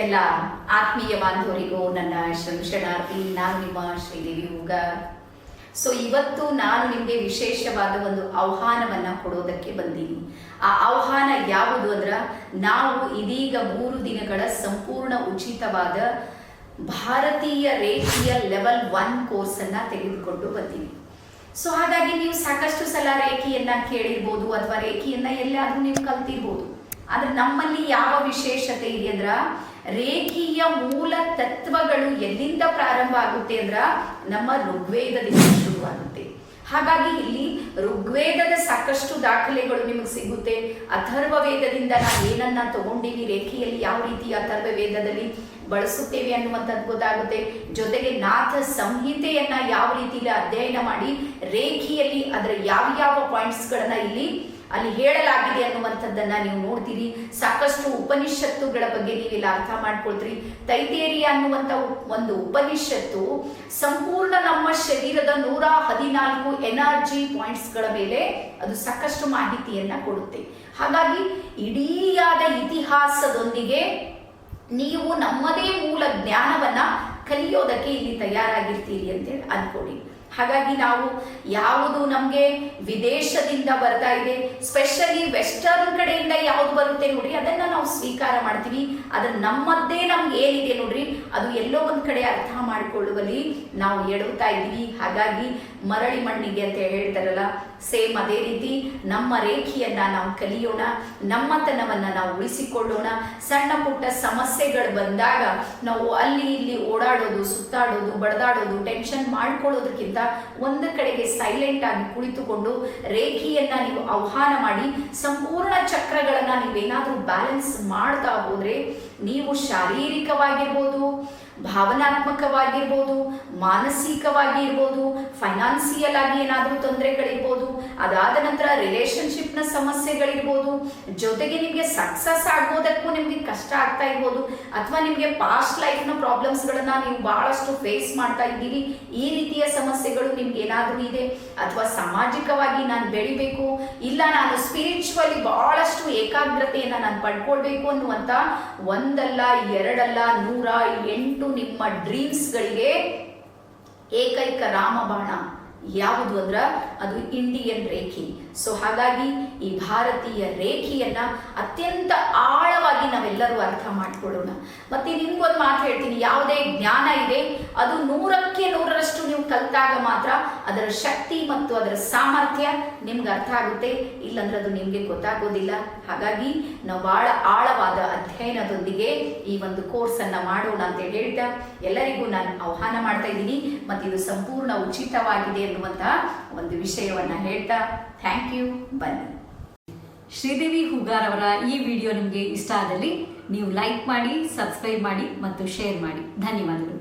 ಎಲ್ಲ ಆತ್ಮೀಯ ಬಾಂಧವರಿಗೂ ನನ್ನ ಶರಣಾರ್ಥಿ. ನಾನು ನಿಮ್ಮ ಶ್ರೀದೇವಿ ಹೂಗಾರ್. ಸೊ ಇವತ್ತು ನಾನು ನಿಮಗೆ ವಿಶೇಷವಾದ ಒಂದು ಆಹ್ವಾನವನ್ನ ಕೊಡೋದಕ್ಕೆ ಬಂದೀನಿ. ಆ ಆಹ್ವಾನ ಯಾವುದು ಅಂದ್ರೆ, ನಾವು ಇದೀಗ 3 ದಿನಗಳ ಸಂಪೂರ್ಣ ಉಚಿತವಾದ ಭಾರತೀಯ ರೇಖಿಯ ಲೆವೆಲ್ 1 ಕೋರ್ಸ್ ಅನ್ನ ತೆಗೆದುಕೊಂಡು ಬಂದೀನಿ. ಸೊ ಹಾಗಾಗಿ ನೀವು ಸಾಕಷ್ಟು ಸಲ ರೇಖಿಯನ್ನ ಕೇಳಿರ್ಬೋದು ಅಥವಾ ರೇಖಿಯನ್ನ ಎಲ್ಲಾದ್ರೂ ನೀವು ಕಲ್ತಿರ್ಬೋದು. ಆದ್ರೆ ನಮ್ಮಲ್ಲಿ ಯಾವ ವಿಶೇಷತೆ ಇದೆ ಅಂದ್ರ, ರೇಖಿಯ ಮೂಲ ತತ್ವಗಳು ಎಲ್ಲಿಂದ ಪ್ರಾರಂಭ ಆಗುತ್ತೆ ಅಂದ್ರ ನಮ್ಮ ಋಗ್ವೇದದಿಂದ ಶುರುವಾಗುತ್ತೆ. ಹಾಗಾಗಿ ಇಲ್ಲಿ ಋಗ್ವೇದದ ಸಾಕಷ್ಟು ದಾಖಲೆಗಳು ನಿಮಗೆ ಸಿಗುತ್ತೆ. ಅಥರ್ವ ವೇದದಿಂದ ನಾವು ಏನನ್ನ ತಗೊಂಡಿವಿ, ರೇಖಿಯಲ್ಲಿ ಯಾವ ರೀತಿ ಅಥರ್ವ ವೇದದಲ್ಲಿ ಬಳಸುತ್ತೇವೆ ಅನ್ನುವಂಥದ್ದು ಗೊತ್ತಾಗುತ್ತೆ. ಜೊತೆಗೆ ನಾಥ ಸಂಹಿತೆಯನ್ನ ಯಾವ ರೀತಿಯಲ್ಲಿ ಅಧ್ಯಯನ ಮಾಡಿ ರೇಖಿಯಲ್ಲಿ ಅದರ ಯಾವ ಪಾಯಿಂಟ್ಸ್ ಗಳನ್ನ ಅಲ್ಲಿ ಹೇಳಲಾಗಿದೆ ಅನ್ನುವಂಥದ್ದನ್ನ ನೀವು ನೋಡ್ತೀರಿ. ಸಾಕಷ್ಟು ಉಪನಿಷತ್ತುಗಳ ಬಗ್ಗೆ ನೀವೆಲ್ಲ ಅರ್ಥ ಮಾಡ್ಕೊಳ್ತೀರಿ. ತೈತೇರಿಯ ಅನ್ನುವಂಥ ಒಂದು ಉಪನಿಷತ್ತು ಸಂಪೂರ್ಣ ನಮ್ಮ ಶರೀರದ 114 ಎನರ್ಜಿ ಪಾಯಿಂಟ್ಸ್ಗಳ ಮೇಲೆ ಅದು ಸಾಕಷ್ಟು ಮಾಹಿತಿಯನ್ನ ಕೊಡುತ್ತೆ. ಹಾಗಾಗಿ ಇಡೀಯಾದ ಇತಿಹಾಸದೊಂದಿಗೆ ನೀವು ನಮ್ಮದೇ ಮೂಲ ಜ್ಞಾನವನ್ನ ಕಲಿಯೋದಕ್ಕೆ ಇಲ್ಲಿ ತಯಾರಾಗಿರ್ತೀರಿ ಅಂತೇಳಿ ಅನ್ಕೊಡಿ. ಹಾಗಾಗಿ ನಾವು ಯಾವುದು ನಮಗೆ ವಿದೇಶದಿಂದ ಬರ್ತಾ ಇದೆ, ಸ್ಪೆಷಲಿ ವೆಸ್ಟರ್ನ್ ಕಡೆಯಿಂದ ಯಾವುದು ಬರುತ್ತೆ ನೋಡ್ರಿ, ಅದನ್ನ ನಾವು ಸ್ವೀಕಾರ ಮಾಡ್ತೀವಿ. ಆದ್ರೆ ನಮ್ಮದ್ದೇ ನಮ್ಗೆ ಏನಿದೆ ನೋಡ್ರಿ, ಅದು ಎಲ್ಲೋ ಒಂದ್ ಕಡೆ ಅರ್ಥ ಮಾಡಿಕೊಳ್ಳುವಲ್ಲಿ ನಾವು ಎಡುತ್ತಾ ಇದ್ದೀವಿ. ಹಾಗಾಗಿ ಮರಳಿ ಮಣ್ಣಿಗೆ ಅಂತ ಹೇಳ್ತಾರಲ್ಲ, ಸೇಮ್ ಅದೇ ರೀತಿ ನಮ್ಮ ರೇಖೆಯನ್ನ ನಾವು ಕಲಿಯೋಣ, ನಮ್ಮತನವನ್ನ ನಾವು ಉಳಿಸಿಕೊಳ್ಳೋಣ. ಸಣ್ಣ ಪುಟ್ಟ ಸಮಸ್ಯೆಗಳು ಬಂದಾಗ ನಾವು ಅಲ್ಲಿ ಇಲ್ಲಿ ಓಡಾಡೋದು, ಸುತ್ತಾಡೋದು, ಬಡದಾಡೋದು, ಟೆನ್ಷನ್ ಮಾಡ್ಕೊಳ್ಳೋದಕ್ಕಿಂತ ಒಂದು ಕಡೆಗೆ ಸೈಲೆಂಟ್ ಆಗಿ ಕುಳಿತುಕೊಂಡು ರೇಖೆಯನ್ನ ನೀವು ಆಹ್ವಾನ ಮಾಡಿ ಸಂಪೂರ್ಣ ಚಕ್ರಗಳನ್ನ ನೀವೇನಾದ್ರೂ ಬ್ಯಾಲೆನ್ಸ್ ಮಾಡ್ತಾ ಹೋದ್ರೆ ನೀವು ಶಾರೀರಿಕವಾಗಿರ್ಬೋದು, ಭಾವನಾತ್ಮಕವಾಗಿರ್ಬೋದು, ಮಾನಸಿಕವಾಗಿ ಇರ್ಬೋದು, ಫೈನಾನ್ಸಿಯಲ್ ಆಗಿ ಏನಾದ್ರೂ ತೊಂದರೆಗಳಿರ್ಬೋದು, ಅದಾದ ನಂತರ ರಿಲೇಶನ್ಶಿಪ್ ನ ಸಮಸ್ಯೆಗಳಿರ್ಬೋದು, ಜೊತೆಗೆ ನಿಮ್ಗೆ ಸಕ್ಸಸ್ ಆಗೋದಕ್ಕೂ ನಿಮ್ಗೆ ಕಷ್ಟ ಆಗ್ತಾ ಇರ್ಬೋದು, ಅಥವಾ ನಿಮ್ಗೆ ಪಾಸ್ಟ್ ಲೈಫ್ ನ ಪ್ರಾಬ್ಲಮ್ಸ್ ಗಳನ್ನ ನೀವು ಬಹಳಷ್ಟು ಫೇಸ್ ಮಾಡ್ತಾ ಇದ್ದೀರಿ. ಈ ರೀತಿಯ ಸಮಸ್ಯೆಗಳು ನಿಮ್ಗೆ ಏನಾದ್ರೂ ಇದೆ, ಅಥವಾ ಸಾಮಾಜಿಕವಾಗಿ ನಾನು ಬೆಳಿಬೇಕು, ಇಲ್ಲ ನಾನು ಸ್ಪಿರಿಚುವಲಿ ಬಹಳಷ್ಟು ಏಕಾಗ್ರತೆಯನ್ನ ನಾನು ಪಡ್ಕೊಳ್ಬೇಕು ಅನ್ನುವಂತ ಒಂದಲ್ಲ ಎರಡಲ್ಲ 108 ನಿಮ್ಮ ಡ್ರೀಮ್ಸ್ ಗಳಿಗೆ ಏಕೈಕ ರಾಮಬಾಣ ಯಾವುದು ಅಂದ್ರ ಅದು ಇಂಡಿಯನ್ ರೇಖಿ. ಸೊ ಹಾಗಾಗಿ ಈ ಭಾರತೀಯ ರೇಖೆಯನ್ನ ಅತ್ಯಂತ ಆಳವಾಗಿ ನಾವೆಲ್ಲರೂ ಅರ್ಥ ಮಾಡ್ಕೊಳ್ಳೋಣ. ಮತ್ತೆ ನಿಮ್ಗೊಂದು ಮಾತು ಹೇಳ್ತೀನಿ, ಯಾವುದೇ ಜ್ಞಾನ ಇದೆ ಅದು 100ಕ್ಕೆ 100ರಷ್ಟು ನೀವು ಕಲ್ತಾಗ ಮಾತ್ರ ಅದರ ಶಕ್ತಿ ಮತ್ತು ಅದರ ಸಾಮರ್ಥ್ಯ ನಿಮ್ಗೆ ಅರ್ಥ ಆಗುತ್ತೆ, ಇಲ್ಲಂದ್ರೆ ಅದು ನಿಮ್ಗೆ ಗೊತ್ತಾಗೋದಿಲ್ಲ. ಹಾಗಾಗಿ ನಾವು ಬಹಳ ಆಳವಾದ ಅಧ್ಯಯನದೊಂದಿಗೆ ಈ ಒಂದು ಕೋರ್ಸ್ ಅನ್ನ ಮಾಡೋಣ ಅಂತ ಹೇಳ್ತಾ ಎಲ್ಲರಿಗೂ ನಾನು ಆಹ್ವಾನ ಮಾಡ್ತಾ ಇದ್ದೀನಿ. ಮತ್ತು ಇದು ಸಂಪೂರ್ಣ ಉಚಿತವಾಗಿದೆ ಅನ್ನುವಂತಹ ಒಂದು ವಿಷಯವನ್ನ ಹೇಳ್ತಾ ಥ್ಯಾಂಕ್ ಯು. ಬನ್ನಿ. ಶ್ರೀದೇವಿ ಹೂಗಾರ್ ಅವರ ಈ ವಿಡಿಯೋ ನಿಮಗೆ ಇಷ್ಟ ಆದಲ್ಲಿ ನೀವು ಲೈಕ್ ಮಾಡಿ, ಸಬ್ಸ್ಕ್ರೈಬ್ ಮಾಡಿ ಮತ್ತು ಶೇರ್ ಮಾಡಿ. ಧನ್ಯವಾದಗಳು.